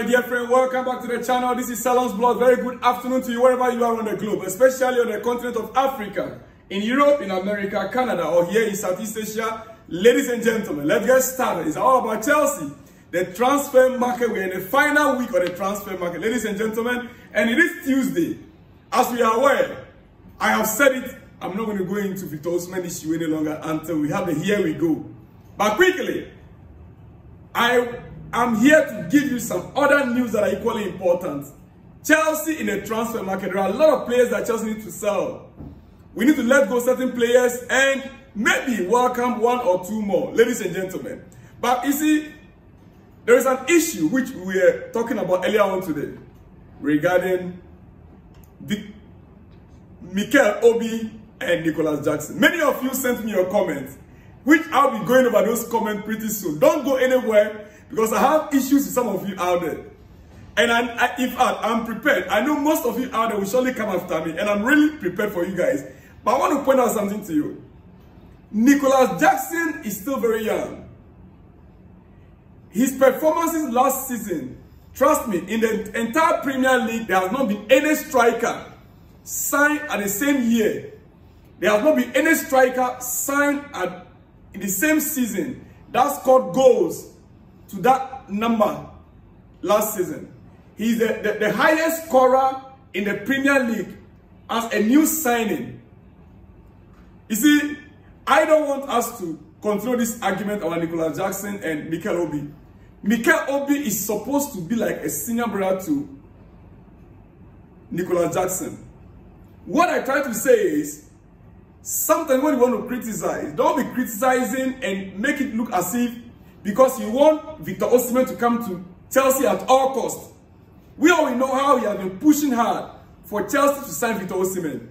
dear friend, welcome back to the channel. This is Salon's Blog. Very good afternoon to you wherever you are on the globe, especially on the continent of Africa, in Europe, in America, Canada, or here in Southeast Asia. Ladies and gentlemen, let's get started. It's all about Chelsea, the transfer market. We're in the final week of the transfer market, ladies and gentlemen, and it is Tuesday. As we are aware, I have said it, I'm not going to go into Victor Osimhen issue any longer until we have the here we go. But quickly, I'm here to give you some other news that are equally important. Chelsea in the transfer market. There are a lot of players that Chelsea need to sell. We need to let go certain players and maybe welcome one or two more, ladies and gentlemen. But you see, there is an issue which we were talking about earlier on today regarding Mikel Obi and Nicholas Jackson. Many of you sent me your comments, which I'll be going over those comments pretty soon. Don't go anywhere, because I have issues with some of you out there. And I'm prepared. I know most of you out there will surely come after me, and I'm really prepared for you guys. But I want to point out something to you. Nicholas Jackson is still very young. His performances last season, trust me, in the entire Premier League, there has not been any striker signed at the same year. There has not been any striker signed in the same season that scored goals to that number last season. He's the highest scorer in the Premier League as a new signing. You see, I don't want us to continue this argument about Nicholas Jackson and Mikel Obi. Mikel Obi is supposed to be like a senior brother to Nicholas Jackson. What I try to say is, sometimes when you want to criticize, don't be criticizing and make it look as if because you want Victor Osimhen to come to Chelsea at all costs. We already know how he has been pushing hard for Chelsea to sign Victor Osimhen.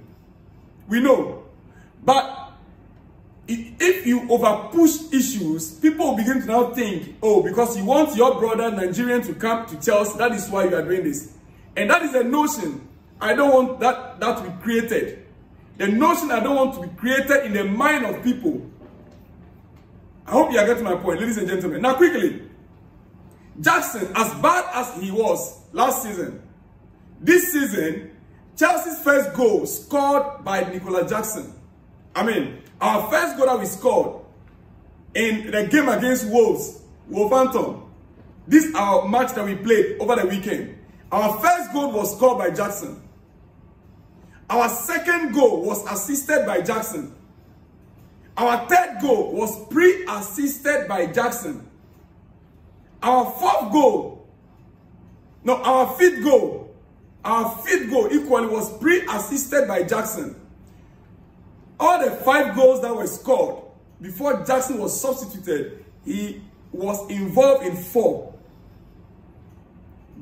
We know. But if you over-push issues, people will begin to now think, oh, because you want your brother Nigerian to come to Chelsea, that is why you are doing this. And that is a notion I don't want that to be created. The notion I don't want to be created in the mind of people. I hope you are getting my point, ladies and gentlemen. Now, quickly, Jackson, as bad as he was last season, this season, Chelsea's first goal scored by Nicholas Jackson. I mean, our first goal that we scored in the game against Wolverhampton, this is our match that we played over the weekend. Our first goal was scored by Jackson. Our second goal was assisted by Jackson. Our third goal was pre-assisted by Jackson. Our fifth goal equally was pre-assisted by Jackson. All the 5 goals that were scored before Jackson was substituted, he was involved in 4.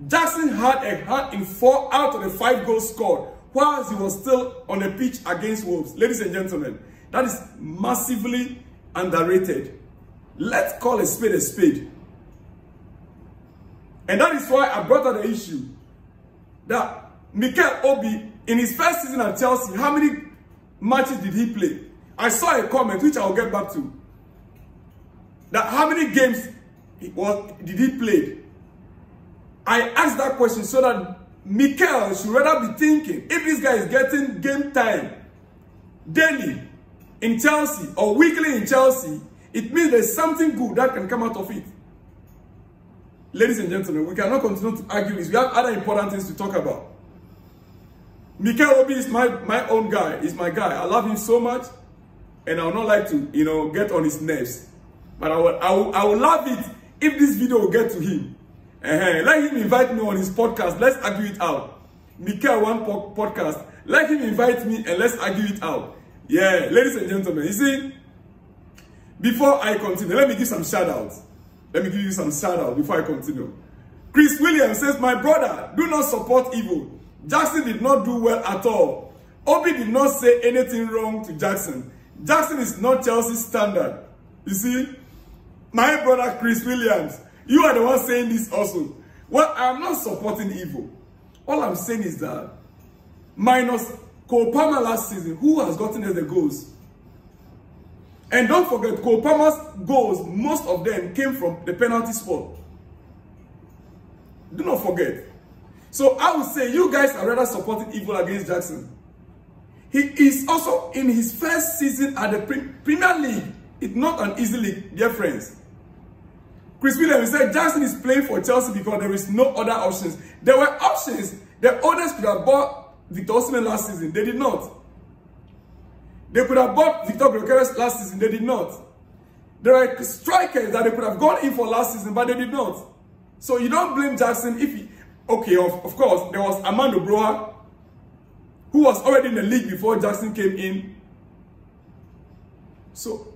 Jackson had a hand in 4 out of the 5 goals scored whilst he was still on the pitch against Wolves. Ladies and gentlemen, that is massively underrated. Let's call a spade a spade. And that is why I brought up the issue that Mikel Obi, in his first season at Chelsea, how many matches did he play? I saw a comment, which I'll get back to, that how many games did he play? I asked that question so that Mikel should rather be thinking, if this guy is getting game time daily in Chelsea or weekly in Chelsea, it means there's something good that can come out of it. Ladies and gentlemen, we cannot continue to argue this. We have other important things to talk about. Mikel Obi is my own guy. He's my guy. I love him so much, and I would not like to, get on his nerves. But I would love it if this video will get to him. Let him invite me on his podcast. Let's argue it out. Mikel One podcast. Let him invite me and let's argue it out. Yeah, ladies and gentlemen, you see, before I continue, let me give some shout outs. Let me give you some shout outs before I continue. Chris Williams says, my brother, do not support evil. Jackson did not do well at all. Obi did not say anything wrong to Jackson. Jackson is not Chelsea's standard. You see, my brother Chris Williams, you are the one saying this also. Well, I'm not supporting evil. All I'm saying is that minus Cole Palmer last season, who has gotten us the goals? And don't forget, Cole Palmer's goals, most of them came from the penalty spot. Do not forget. So I would say you guys are rather supporting evil against Jackson. He is also in his first season at the Premier League. It's not an easy league, dear friends. Chris Williams said Jackson is playing for Chelsea because there is no other options. There were options. The owners could have bought Victor Osimhen last season. They did not. They could have bought Victor Gyökeres last season. They did not. There are strikers that they could have gone in for last season, but they did not. So you don't blame Jackson if he... Okay, of course, there was Armando Broja, who was already in the league before Jackson came in. So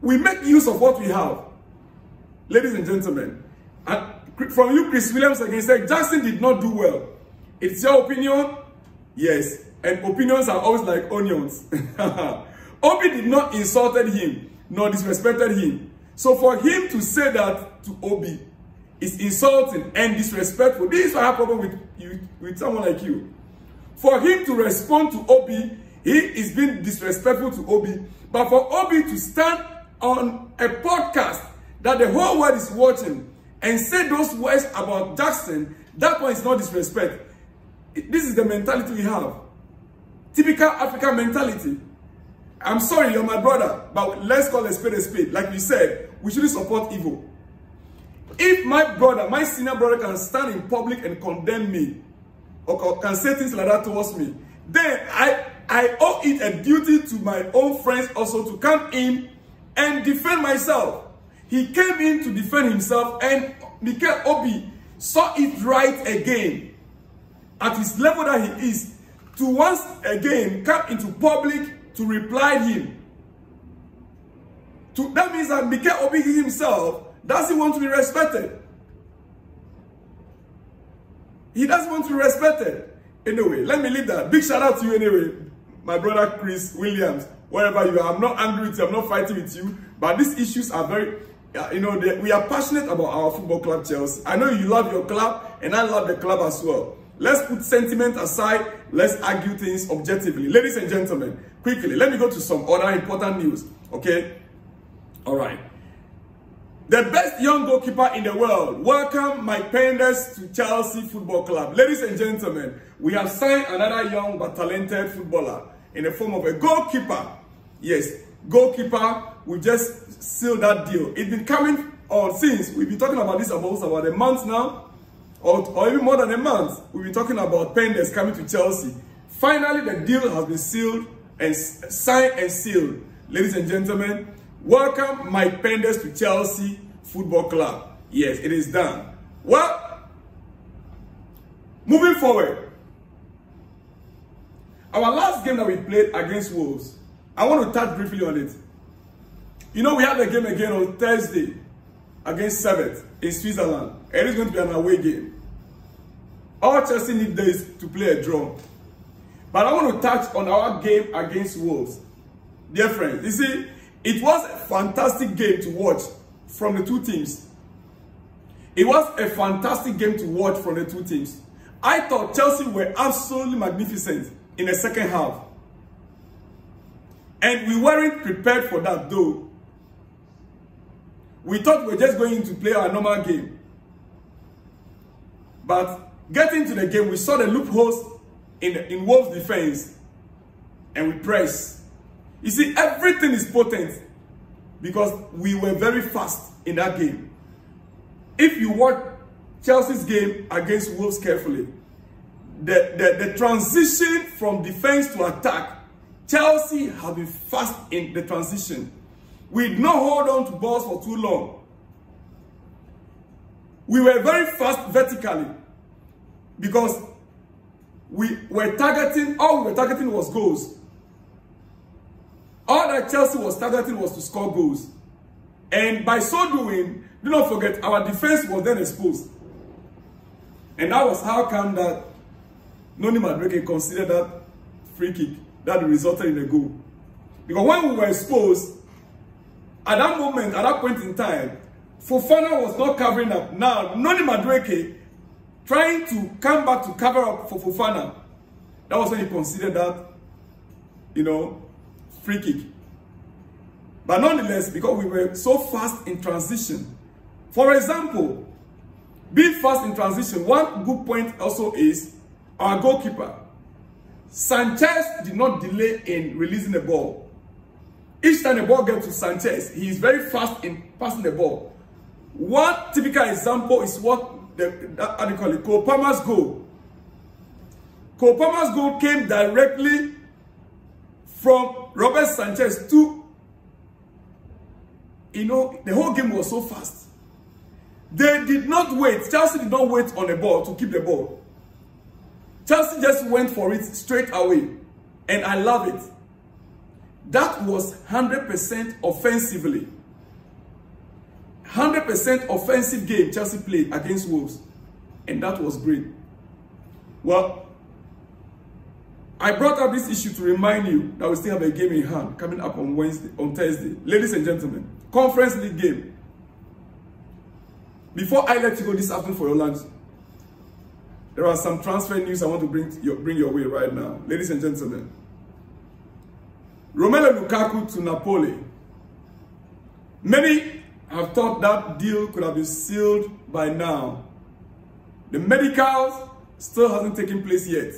we make use of what we have. Ladies and gentlemen, and from you, Chris Williams again said Jackson did not do well. It's your opinion? Yes. And opinions are always like onions. Obi did not insulted him, nor disrespected him. So for him to say that to Obi is insulting and disrespectful. This is why I have a problem with someone like you. For him to respond to Obi, he is being disrespectful to Obi. But for Obi to stand on a podcast that the whole world is watching and say those words about Jackson, that one is not disrespect. This is the mentality we have. Typical African mentality. I'm sorry, you're my brother, but let's call a spade. Like we said, we shouldn't support evil. If my brother, my senior brother can stand in public and condemn me, or can say things like that towards me, then I owe it a duty to my own friends also to come in and defend myself. He came in to defend himself, and Mikel Obi saw it right again at his level that he is to once again come into public to reply him. That means that Mikel Obi himself doesn't want to be respected. He doesn't want to be respected. Anyway, let me leave that. Big shout out to you anyway, my brother Chris Williams, wherever you are. I'm not angry with you, I'm not fighting with you, but these issues are very, we are passionate about our football club, Chelsea. I know you love your club, and I love the club as well. Let's put sentiment aside. Let's argue things objectively. Ladies and gentlemen, quickly, let me go to some other important news, okay? All right. The best young goalkeeper in the world. Welcome Mike Penders to Chelsea Football Club. Ladies and gentlemen, we have signed another young but talented footballer in the form of a goalkeeper. Yes, goalkeeper. We just sealed that deal. It's been coming on since. We've been talking about this about a month now. Or even more than a month. We've been talking about Penders coming to Chelsea. Finally, the deal has been sealed and signed and sealed. Ladies and gentlemen, welcome Mike Penders to Chelsea Football Club. Yes, it is done. Well, moving forward. Our last game that we played against Wolves, I want to touch briefly on it. You know, we have a game again on Thursday against Servette in Switzerland. It is going to be an away game. All Chelsea need days to play a draw. But I want to touch on our game against Wolves. Dear friends, you see, it was a fantastic game to watch from the two teams. It was a fantastic game to watch from the two teams. I thought Chelsea were absolutely magnificent in the second half. And we weren't prepared for that though. We thought we were just going to play our normal game. But getting to the game, we saw the loopholes in Wolves' defense. And we pressed. You see, everything is potent because we were very fast in that game. If you watch Chelsea's game against Wolves carefully, the transition from defense to attack, Chelsea have been fast in the transition. We did not hold on to balls for too long. We were very fast vertically because we were targeting, all we were targeting was goals. All that Chelsea was targeting was to score goals. And by so doing, do not forget, our defense was then exposed. And that was how come that Noni Madueke considered that free kick that resulted in a goal. Because when we were exposed, at that moment, at that point in time, Fofana was not covering up. Now, Noni Madueke trying to come back to cover up for Fofana. That was when he considered that, free kick. But nonetheless, because we were so fast in transition. For example, Be fast in transition. One good point also is our goalkeeper. Sanchez did not delay in releasing the ball. Each time the ball gets to Sanchez, he is very fast in passing the ball. One typical example is what how do you call it? Cole Palmer's goal. Cole Palmer's goal came directly from Robert Sanchez to, the whole game was so fast. They did not wait. Chelsea did not wait on the ball to keep the ball. Chelsea just went for it straight away. And I love it. That was 100% offensively. 100% offensive game Chelsea played against Wolves. And that was great. Well, I brought up this issue to remind you that we still have a game in hand coming up on Thursday. Ladies and gentlemen, Conference League game. Before I let you go this afternoon for your lunch, there are some transfer news I want to bring your way right now. Ladies and gentlemen, Romelu Lukaku to Napoli. Many have thought that deal could have been sealed by now. The medicals still hasn't taken place yet.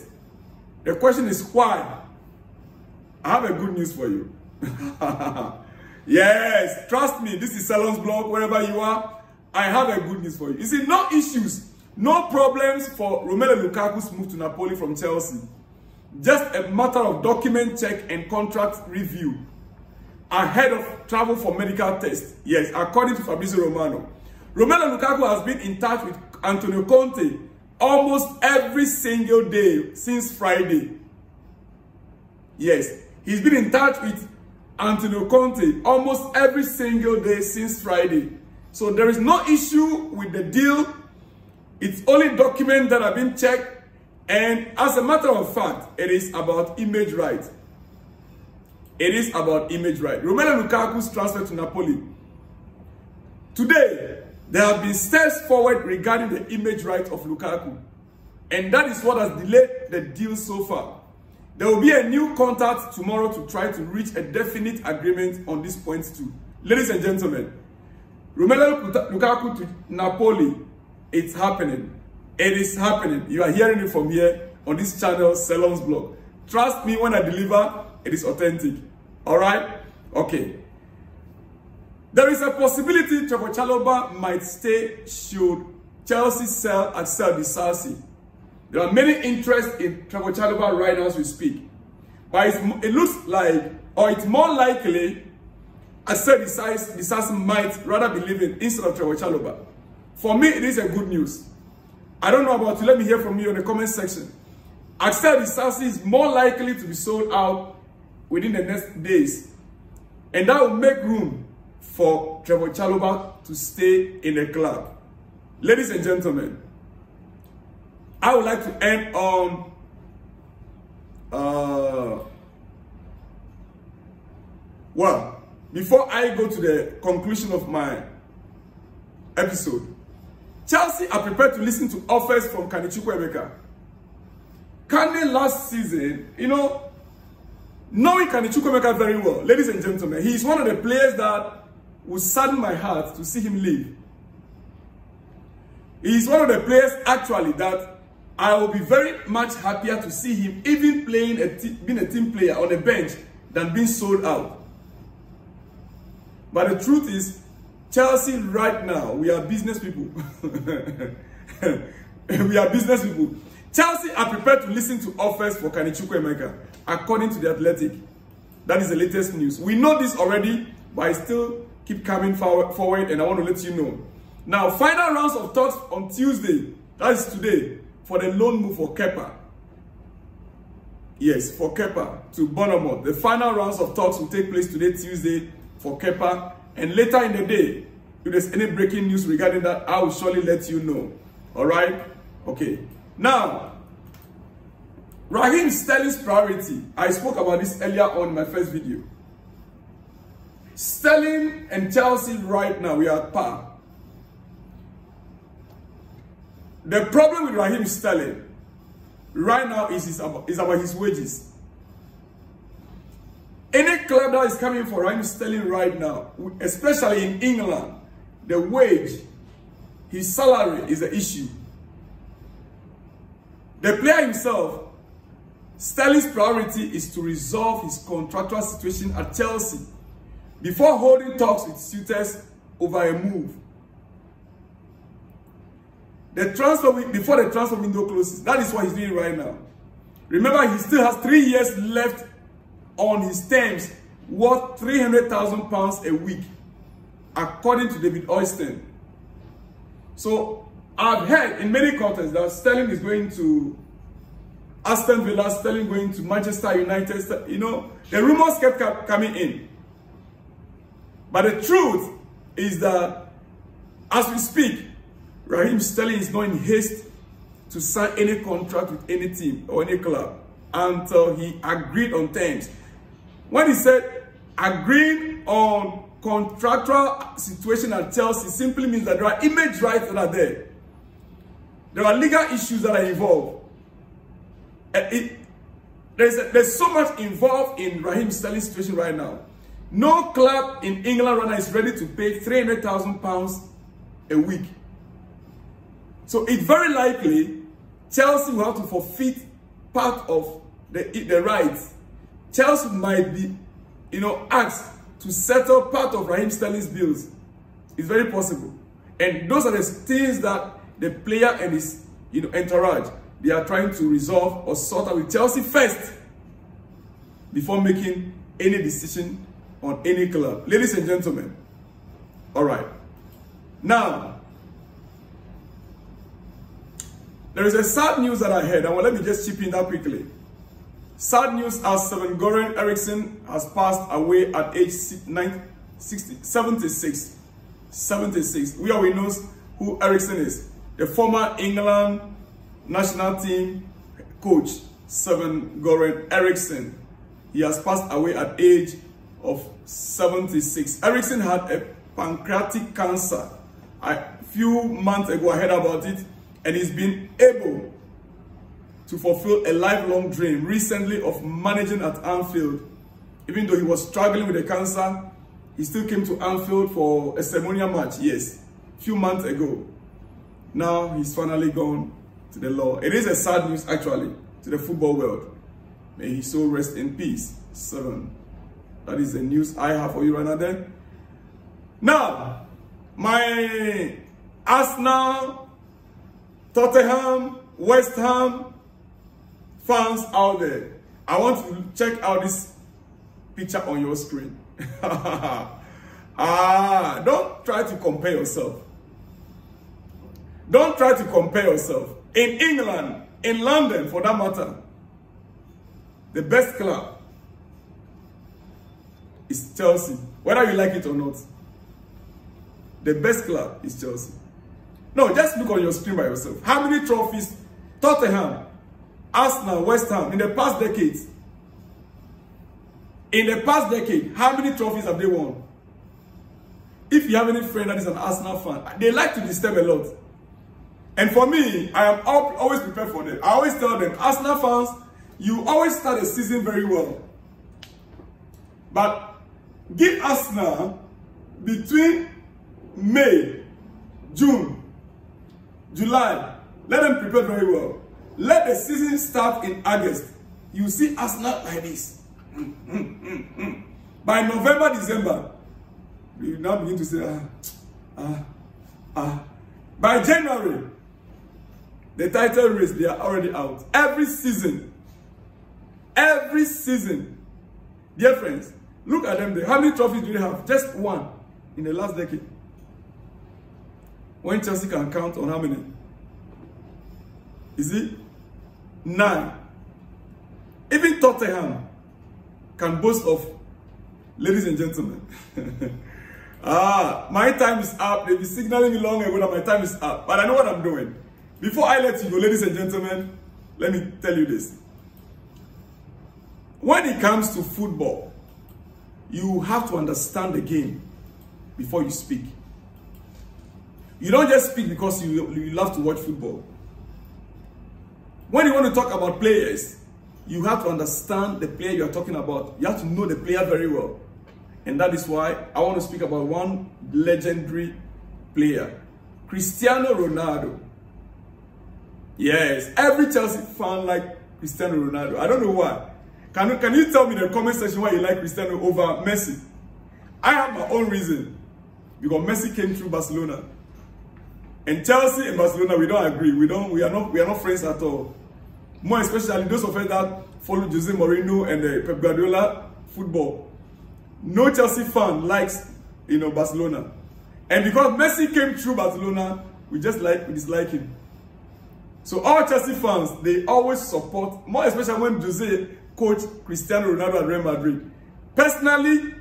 The question is why? I have a good news for you. Yes, trust me, this is Salon's blog, wherever you are. I have a good news for you. You see, no issues, no problems for Romelu Lukaku's move to Napoli from Chelsea. Just a matter of document check and contract review ahead of travel for medical tests. Yes, according to Fabrizio Romano. Romelu Lukaku has been in touch with Antonio Conte almost every single day since Friday. Yes, he's been in touch with Antonio Conte almost every single day since Friday. So there is no issue with the deal. It's only documents that have been checked. And as a matter of fact, it is about image right. It is about image right. Romelu Lukaku's transfer to Napoli. Today, there have been steps forward regarding the image right of Lukaku. And that is what has delayed the deal so far. There will be a new contact tomorrow to try to reach a definite agreement on this point too. Ladies and gentlemen, Romelu Lukaku to Napoli, it's happening. It is happening. You are hearing it from here on this channel, Salon's blog. Trust me, when I deliver, it is authentic. Alright? Okay. There is a possibility Trevor Chalobah might stay should Chelsea sell Disasi. There are many interests in Trevor Chalobah right now as we speak. But it looks like, or it's more likely, Disasi might rather be leaving instead of Trevor Chalobah. For me, it is a good news. I don't know about you. Let me hear from you in the comment section. Disasi is more likely to be sold out within the next days. And that will make room for Trevor Chalobah to stay in the club. Ladies and gentlemen, I would like to end on well, before I go to the conclusion of my episode, Chelsea are prepared to listen to offers from Kane Chukwuemeka. Kane last season, knowing Kane Chukwuemeka very well, ladies and gentlemen, he is one of the players that would sadden my heart to see him leave. He is one of the players actually that I will be very much happier to see him even playing being a team player on the bench than being sold out. But the truth is, Chelsea right now, we are business people. We are business people. Chelsea are prepared to listen to offers for Kane Chukwuemeka, according to The Athletic. That is the latest news. We know this already, but I still keep coming forward and I want to let you know. Now, final rounds of talks on Tuesday, that is today, for the loan move for Kepa. Yes, for Kepa to Bournemouth. The final rounds of talks will take place today, Tuesday, for Kepa. And later in the day, if there's any breaking news regarding that, I will surely let you know. Alright? Okay. Now, Raheem Sterling's priority. I spoke about this earlier on in my first video. Sterling and Chelsea right now, we are at par. The problem with Raheem Sterling right now is about his wages. Any club that is coming for Raheem Sterling right now, especially in England, the wage his salary is the issue. The player himself, Sterling's priority is to resolve his contractual situation at Chelsea before holding talks with suitors over a move. Before the transfer window closes, that is what he's doing right now. Remember, he still has 3 years left on his terms, worth £300,000 a week, according to David Oyston. So I've heard in many contexts that Sterling is going to Aston Villa, Sterling going to Manchester United. You know, the rumors kept coming in. But the truth is that as we speak, Raheem Sterling is not in haste to sign any contract with any team or any club until he agreed on terms. When he said agreeing on contractual situation at Chelsea, simply means that there are image rights that are there. There are legal issues that are involved. There's so much involved in Raheem Sterling's situation right now. No club in England right now is ready to pay £300,000 a week. So it's very likely Chelsea will have to forfeit part of the rights. Chelsea might be, asked to settle part of Raheem Sterling's bills. It's very possible. And those are the things that the player and his entourage, they are trying to resolve or sort out with Chelsea first before making any decision on any club. Ladies and gentlemen, all right. Now, there is a sad news that I heard, and let me just chip in that quickly. Sad news as Sven-Göran Eriksson has passed away at age 76. 76. We already know who Eriksson is. The former England national team coach, Sven-Göran Eriksson. He has passed away at age of 76. Eriksson had a pancreatic cancer. A few months ago, I heard about it, and he's been able to fulfill a lifelong dream recently of managing at Anfield. Even though he was struggling with the cancer, he still came to Anfield for a ceremonial match, yes, a few months ago. Now he's finally gone to the Lord. It is a sad news, actually, to the football world. May his soul rest in peace. 7. That is the news I have for you right now then. Now, my Arsenal, Tottenham, West Ham fans out there, I want to check out this picture on your screen. Don't try to compare yourself. Don't try to compare yourself. In England, in London for that matter, the best club is Chelsea. Whether you like it or not, the best club is Chelsea. No, just look on your screen by yourself. How many trophies Tottenham, Arsenal, West Ham in the past decades? In the past decade, how many trophies have they won? If you have any friend that is an Arsenal fan, they like to disturb a lot. And for me, I am always prepared for them. I always tell them, Arsenal fans, you always start the season very well. But give Arsenal between May, June, July. Let them prepare very well. Let the season start in August. You see Arsenal like this. By November, December, you now begin to say, By January, the title race, they are already out. Every season, dear friends, look at them there. How many trophies do they have? Just one in the last decade. When Chelsea can count on how many? Is it 9? Even Tottenham can boast of, ladies and gentlemen. My time is up. They'll be signaling me long ago that my time is up. But I know what I'm doing. Before I let you go, ladies and gentlemen, let me tell you this. When it comes to football, you have to understand the game before you speak. You don't just speak because you love to watch football. When you want to talk about players, you have to understand the player you are talking about. You have to know the player very well. And that is why I want to speak about one legendary player, Cristiano Ronaldo. Yes, every Chelsea fan like Cristiano Ronaldo. I don't know why. Can you tell me in the comment section why you like Cristiano over Messi? I have my own reason. Because Messi came through Barcelona. And Chelsea and Barcelona, we don't agree. We are not friends at all. More especially those of us that follow Jose Mourinho and Pep Guardiola football. No Chelsea fan likes, Barcelona. And because Messi came through Barcelona, we dislike him. So all Chelsea fans, they always support, more especially when Jose coach Cristiano Ronaldo at Real Madrid. Personally,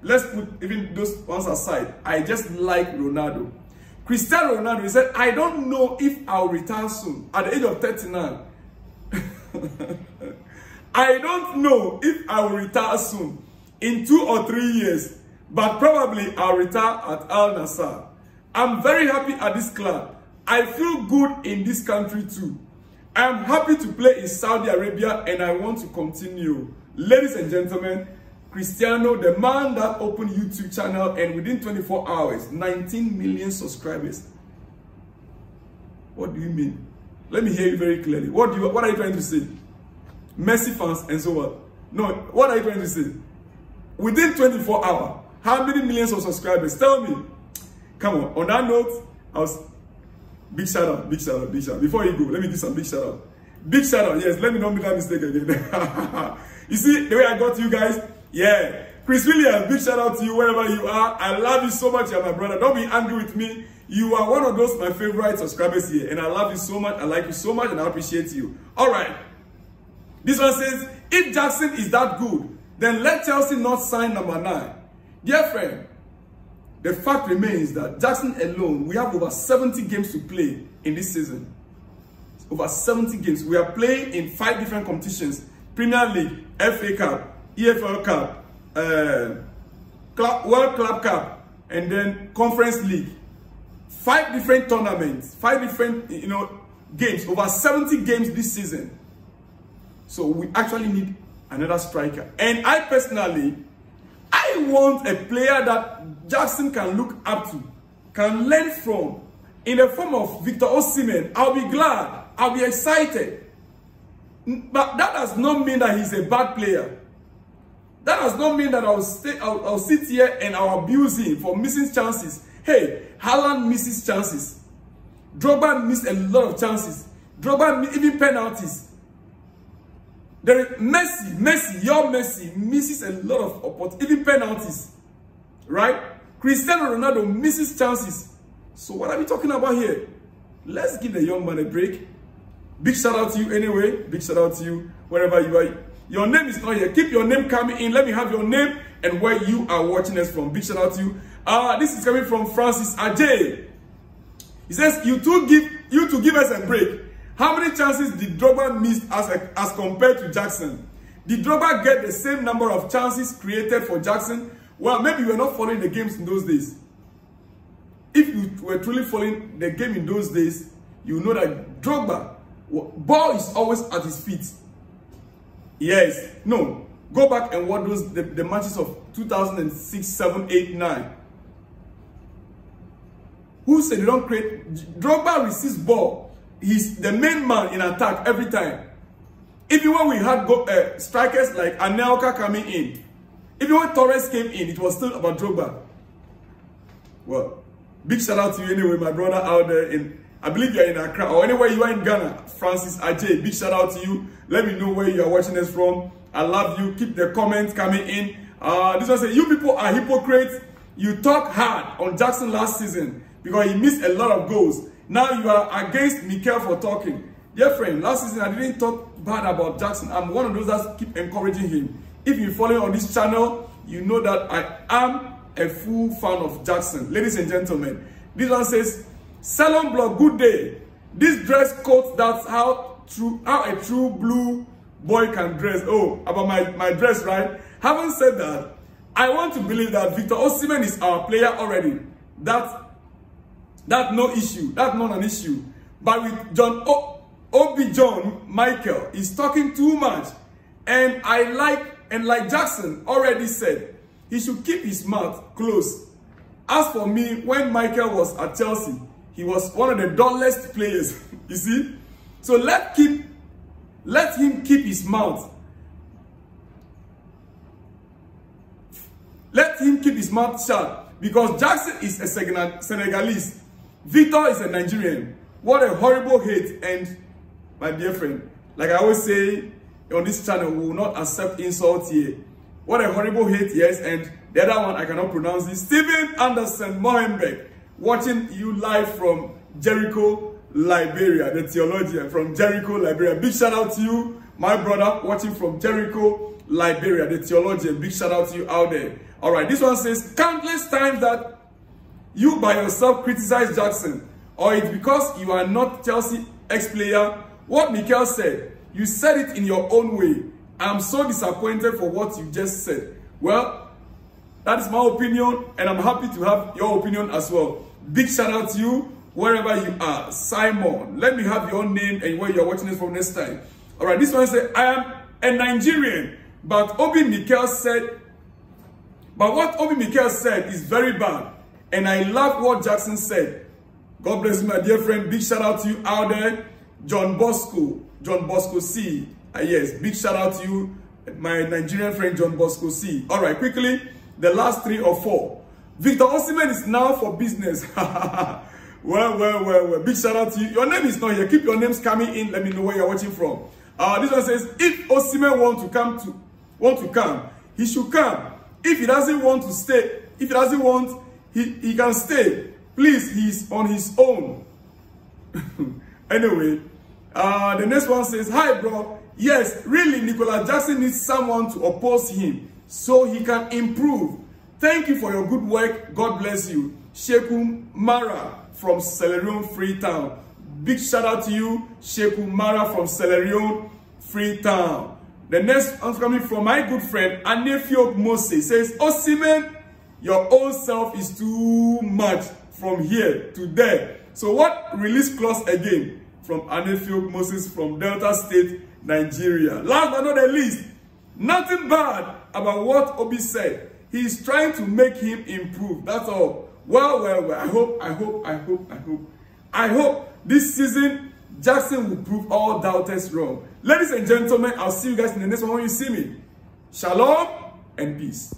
let's put even those ones aside. I just like Ronaldo. Cristiano Ronaldo, he said, I don't know if I'll retire soon. At the age of 39. I don't know if I will retire soon. In 2 or 3 years. But probably I'll retire at Al Nassr. I'm very happy at this club. I feel good in this country too. I'm happy to play in Saudi Arabia and I want to continue. Ladies and gentlemen, Cristiano, the man that opened YouTube channel and within 24 hours, 19 million subscribers. What do you mean? Let me hear you very clearly. What are you trying to say? Messi fans and so what? No, what are you trying to say? Within 24 hours, how many millions of subscribers? Tell me. Come on. On that note, big shout out. Before you go, let me do some big shout out. Big shout out, yes. Let me not make that mistake again. You see the way I got to you guys? Yeah. Chris Williams, big shout out to you wherever you are. I love you so much. You're my brother. Don't be angry with me. You are one of those my favorite subscribers here. And I love you so much. I like you so much and I appreciate you. All right. This one says, if Jackson is that good, then let Chelsea not sign number 9. Dear friend, the fact remains that Jackson alone, we have over 70 games to play in this season. Over 70 games. We are playing in 5 different competitions. Premier League, FA Cup, EFL Cup, World Club Cup, and then Conference League. 5 different tournaments, 5 different, games. Over 70 games this season. So we actually need another striker. And I personally, I want a player that Jackson can look up to, can learn from, in the form of Victor Osimhen. I'll be glad. I'll be excited. But that does not mean that he's a bad player. That does not mean that I'll sit here and I'll abuse him for missing chances. Hey, Haaland misses chances. Drogba missed a lot of chances. Drogba even penalties. There is your Messi misses a lot of opportunities, even penalties. Right? Cristiano Ronaldo misses chances. So what are we talking about here? Let's give the young man a break. Big shout out to you anyway. Big shout out to you wherever you are. Your name is not here. Keep your name coming in. Let me have your name and where you are watching us from. Big shout out to you. This is coming from Francis Ajay. He says, you to give us a break. How many chances did Drogba miss as compared to Jackson? Did Drogba get the same number of chances created for Jackson? Well, maybe you were not following the games in those days. If you were truly following the game in those days, you know that Drogba, ball is always at his feet. Yes. No. Go back and watch the matches of 2006, 7, 8, 9. Who said they don't create? Drogba receives ball. He's the main man in attack every time. Even when we had strikers like Anelka coming in, even when Torres came in, it was still about Drogba. Well, big shout out to you anyway, my brother out there I believe you're in Accra or anywhere you are in Ghana. Francis Ajay, big shout out to you. Let me know where you are watching us from. I love you. Keep the comments coming in. This one says, you people are hypocrites. You talk hard on Jackson last season because he missed a lot of goals. Now you are against Mikel for talking. Dear friend, last season I didn't talk bad about Jackson. I'm one of those that keep encouraging him. If you follow on this channel, you know that I am a full fan of Jackson. Ladies and gentlemen, this one says, Salon Blog, good day. This dress code, that's how a true blue boy can dress. Oh, about my dress, right? Having said that, I want to believe that Victor Osimhen is our player already. That's no issue. That's not an issue. But with John Michael is talking too much. And like Jackson already said, he should keep his mouth closed. As for me, when Michael was at Chelsea, he was one of the dullest players. You see? So let him keep his mouth. Let him keep his mouth shut, because Jackson is a Senegalese. Victor is a Nigerian. What a horrible hate. And my dear friend, like I always say on this channel, we will not accept insults here. What a horrible hate, yes. And the other one, I cannot pronounce it. Stephen Anderson Mohenbeck, watching you live from Jericho, Liberia, the theologian from Jericho, Liberia. Big shout out to you, my brother, watching from Jericho, Liberia, the theologian. Big shout out to you out there. All right, this one says, countless times that you by yourself criticize Jackson, or it's because you are not Chelsea ex-player. What Mikel said, you said it in your own way. I'm so disappointed for what you just said. Well, that is my opinion, and I'm happy to have your opinion as well. Big shout out to you, wherever you are. Simon, let me have your name and where you're watching this from next time. All right, this one says, I am a Nigerian, but what Obi Mikel said is very bad, and I love what Jackson said. God bless you, my dear friend. Big shout out to you out there. John Bosco C. Yes, big shout out to you, my Nigerian friend John Bosco C. All right, quickly, the last 3 or 4. Victor Osimhen is now for business. Well. Big shout out to you. Your name is not here. Keep your names coming in. Let me know where you're watching from. This one says, if Osimhen want to come, he should come. If he doesn't want to stay, if he doesn't want, he can stay. Please, he's on his own. Anyway, the next one says, hi bro. Yes, really, Nicolas Jackson needs someone to oppose him so he can improve. Thank you for your good work. God bless you. Sheku Mara from Celerion, Freetown. Big shout out to you, Sheku Mara from Celerion, Freetown. The next one coming from my good friend, Anefio Mose, says, Osimhen, your own self is too much from here to there. So what release clause again? From Anefio Moses from Delta State, Nigeria. Last but not the least, nothing bad about what Obi said. He is trying to make him improve. That's all. Well. I hope this season Jackson will prove all doubters wrong. Ladies and gentlemen, I'll see you guys in the next one when you see me. Shalom and peace.